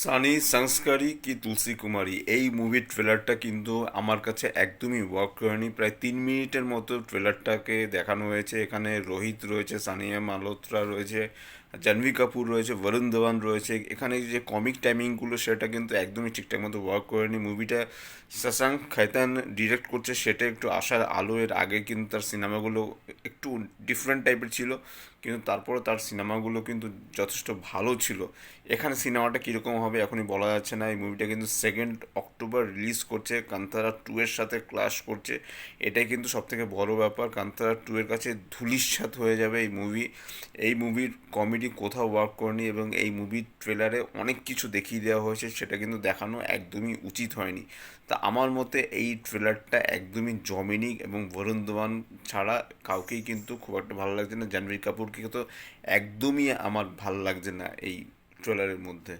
সানি সংস্কারি কি তুলসী কুমারী এই মুভির ট্রেলারটা কিন্তু আমার কাছে একদমই ওয়ার্ক করেনি। প্রায় 3 মিনিটের মতো ট্রেলারটাকে দেখানো হয়েছে। এখানে রোহিত রয়েছে, সানিয়া মালহোত্রা রয়েছে, জাহ্নবী কাপুর রয়েছে, বরুণ ধওয়ান রয়েছে। এখানে যে কমিক টাইমিংগুলো সেটা কিন্তু একদমই ঠিকঠাক মতো ওয়ার্ক করেনি। মুভিটা শশাঙ্ক খেতান ডিরেক্ট করছে, সেটা একটু আশার আলো। এর আগে কিন্তু তার সিনেমাগুলো একটু ডিফারেন্ট টাইপের ছিল, কিন্তু তারপরে তার সিনেমাগুলো কিন্তু যথেষ্ট ভালো ছিল। এখানে সিনেমাটা কীরকম হবে এখনই বলা যাচ্ছে না। এই মুভিটা কিন্তু 2 অক্টোবর রিলিজ করছে, কান্তারা 2 এর সাথে ক্লাশ করছে। এটাই কিন্তু সবথেকে বড় ব্যাপার। কান্তারা 2 এর কাছে ধূলিসাৎ হয়ে যাবে এই মুভি। এই মুভির কমেডি কোথাও ওয়ার্ক করেনি, এবং এই মুভির ট্রেলারে অনেক কিছু দেখিয়ে দেওয়া হয়েছে, সেটা কিন্তু দেখানো একদমই উচিত হয়নি। তা আমার মতে এই ট্রেলারটা একদমই জমেনি, এবং বরুণ ধওয়ান ছাড়া কাউকেই কিন্তু খুব একটা ভালো লাগছে না। জাহ্নবী কাপুরকে তো একদমই আমার ভালো লাগছে না এই ট্রেলারের মধ্যে।